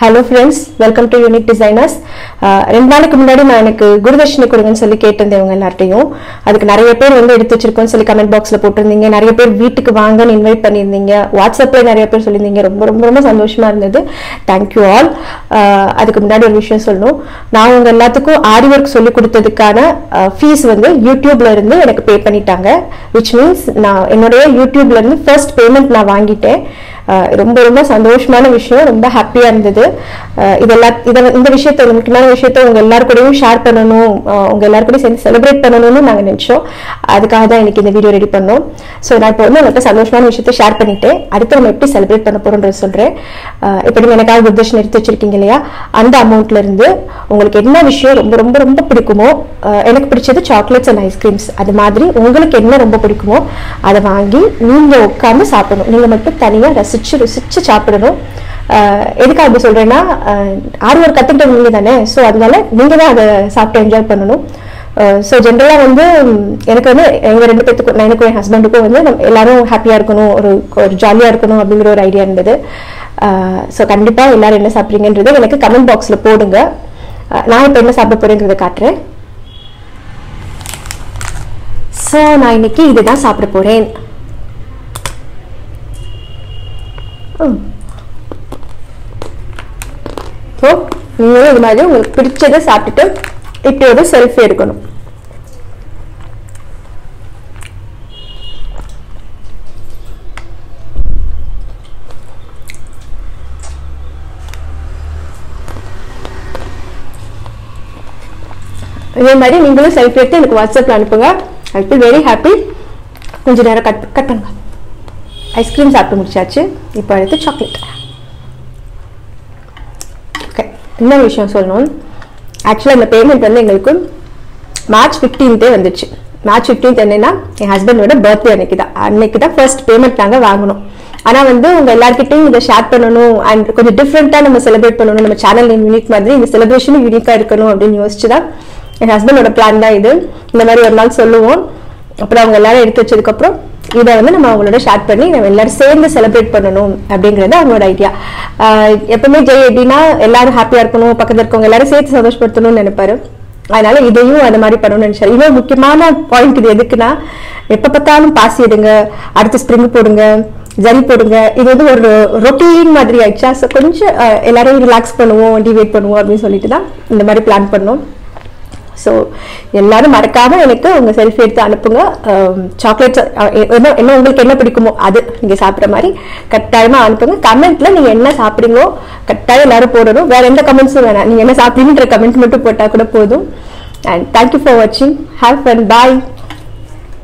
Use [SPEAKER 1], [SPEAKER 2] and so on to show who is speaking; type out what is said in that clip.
[SPEAKER 1] Hello friends, welcome to Unique Designers. ரெண்டு நாளைக்கு முன்னாடி நான் எனக்கு குருதர்ஷினி கொடுங்கன்னு சொல்லி கேட்டிருந்தேன் உங்க எல்லார்ட்டையும். அதுக்கு நிறைய பேர் வந்து எடுத்து வச்சிருக்கோன்னு சொல்லி கமெண்ட் பாக்ஸ்ல போட்டிருந்தீங்க. நிறைய பேர் வீட்டுக்கு வாங்கன்னு இன்வைட் பண்ணியிருந்தீங்க. வாட்ஸ்அப்ல நிறைய பேர் சொல்லியிருந்தீங்க. ரொம்ப ரொம்ப ரொம்ப சந்தோஷமா இருந்தது. Thank you all. அதுக்கு முன்னாடி ஒரு விஷயம் சொல்லணும். நான் உங்க எல்லாத்துக்கும் ஆரி ஒர்க் சொல்லி கொடுத்ததுக்கான ஃபீஸ் வந்து யூடியூப்ல இருந்து எனக்கு பே பண்ணிட்டாங்க. விச் மீன்ஸ் நான் என்னுடைய யூடியூப்ல இருந்து ஃபர்ஸ்ட் பேமெண்ட் நான் வாங்கிட்டேன். ரொம்ப ரொம்ப சந்தோஷமான விஷயம், ரொம்ப ஹாப்பியா இருந்தது. இந்த விஷயத்த முக்கியமான விஷயத்த உங்க எல்லாருக்கூடயும் ஷேர் பண்ணணும், உங்க எல்லாருக்கூடயும் சேர்ந்து செலிப்ரேட் பண்ணணும்னு நாங்க நினைச்சோம். அதுக்காக தான் இன்னைக்கு இந்த வீடியோ ரெடி பண்ணோம். ஸோ நான் இப்போ வந்து உங்கள்கிட்ட சந்தோஷமான விஷயத்த ஷேர் பண்ணிட்டேன். அடுத்து நம்ம எப்படி செலிப்ரேட் பண்ண போறோம்ன்றது சொல்றேன். இப்போ நீங்க எனக்காக குருதர்ஷினி எடுத்து வச்சிருக்கீங்க இல்லையா, அந்த அமௌண்ட்ல இருந்து உங்களுக்கு என்ன விஷயம் ரொம்ப ரொம்ப ரொம்ப பிடிக்குமோ, எனக்கு பிடிச்சது சாக்லேட்ஸ் அண்ட் ஐஸ்கிரீம்ஸ், அது மாதிரி உங்களுக்கு என்ன ரொம்ப பிடிக்குமோ அதை வாங்கி நீங்க உட்காந்து சாப்பிடணும். நீங்க மட்டும் தனியா ருசிச்சு சாப்பிடணும். எதுக்காக அப்படி சொல்றேன்னா, ஆரி ஒர்க் கத்துக்கிட்டது நீங்க தானே. ஸோ அதனால நீங்க தான் அதை சாப்பிட்டு என்ஜாய் பண்ணணும். ஸோ ஜென்ரலா வந்து எனக்கு வந்து எங்க ரெண்டு பேத்துக்கும், எனக்கும் என் ஹஸ்பண்டுக்கும் வந்து எல்லாரும் ஹாப்பியா இருக்கணும், ஒரு ஜாலியா இருக்கணும் அப்படிங்கிற ஒரு ஐடியா இருந்தது. ஸோ கண்டிப்பா எல்லாரும் என்ன சாப்பிட்றீங்கன்றது எனக்கு கமெண்ட் பாக்ஸ்ல போடுங்க. நான் இப்போ என்ன சாப்பிட போறேங்கிறத காட்டுறேன். ஸோ நான் இன்னைக்கு இதுதான் சாப்பிட போறேன். ஸோ நீங்களும் இது மாதிரி உங்களுக்கு பிடிச்சதை சாப்பிட்டுட்டு இப்படி ஒரு செல்ஃபி எடுக்கணும். இதே மாதிரி நீங்களும் செல்ஃபி எடுத்து எனக்கு வாட்ஸ்அப்ல அனுப்புங்க. I feel very happy. கொஞ்சம் நேரம் கட் பண்ணுங்க. ஐஸ்கிரீம் சாப்பிட்டு முடிச்சாச்சு. இப்போ அடுத்து சாக்லேட். ஓகே, இன்னொரு விஷயம் சொல்லணும். ஆக்சுவலாக இந்த பேமெண்ட் வந்து எங்களுக்கு மார்ச் 15 வந்துச்சு. மார்ச் 15 என்னன்னா என் ஹஸ்பண்டோட பர்த்டே அன்னைக்கு தான் ஃபர்ஸ்ட் பேமெண்ட் நாங்கள் வாங்கணும். ஆனால் வந்து உங்கள் எல்லாருக்கிட்டையும் இதை ஷேர் பண்ணணும் அண்ட் கொஞ்சம் டிஃப்ரெண்ட்டாக நம்ம செலிப்ரேட் பண்ணணும், நம்ம சேனல் யூனிக் மாதிரி இந்த செலிப்ரேஷனும் யூனிக்காக இருக்கணும் அப்படின்னு யோசிச்சு தான் என் ஹஸ்பண்டோட பிளான் தான் இது. இந்த மாதிரி ஒரு நாள் சொல்லுவோம். அப்புறம் அவங்க எல்லாரும் எடுத்து வச்சதுக்கப்புறம் இதை வந்து நம்ம அவங்களோட ஷேர் பண்ணி நம்ம எல்லாரும் சேர்ந்து செலிப்ரேட் பண்ணணும் அப்படிங்கிறது அவங்களோட ஐடியா. எப்பவுமே ஜெய் எப்படின்னா எல்லாரும் ஹாப்பியா இருக்கணும், பக்கத்துல இருக்கவங்க எல்லாரும் சேர்த்து சந்தோஷப்படுத்தணும்னு நினைப்பாரு. அதனால இதையும் அந்த மாதிரி பண்ணணும்னு நினைச்சாரு. இன்னொரு முக்கியமான பாயிண்ட் இது எதுக்குன்னா, எப்ப பார்த்தாலும் பாசி எடுங்க, அடுத்து ஸ்ப்ரிங் போடுங்க, ஜரி போடுங்க, இது வந்து ஒரு ரொட்டீன் மாதிரி ஆயிடுச்சா. ஸோ கொஞ்சம் எல்லாரும் ரிலாக்ஸ் பண்ணுவோம், டிவைட் பண்ணுவோம் அப்படின்னு சொல்லிட்டு தான் இந்த மாதிரி பிளான் பண்ணோம். ஸோ எல்லாரும் மறக்காம எனக்கு உங்க செல்ஃபி எடுத்து அனுப்புங்க. சாக்லேட்ஸ் என்ன உங்களுக்கு என்ன பிடிக்குமோ அது நீங்க சாப்பிட்ற மாதிரி கட்டாயமா அனுப்புங்க. கமெண்ட்ல நீங்க என்ன சாப்பிடுங்களோ கட்டாயம் எல்லாரும் போடணும். வேற எந்த கமெண்ட்ஸும் வேணாம், நீங்க என்ன சாப்பிடுங்கன்ற கமெண்ட் மட்டும் போட்டா கூட போதும். அண்ட் தேங்க்யூ ஃபார் வாட்சிங். Have fun. பாய்.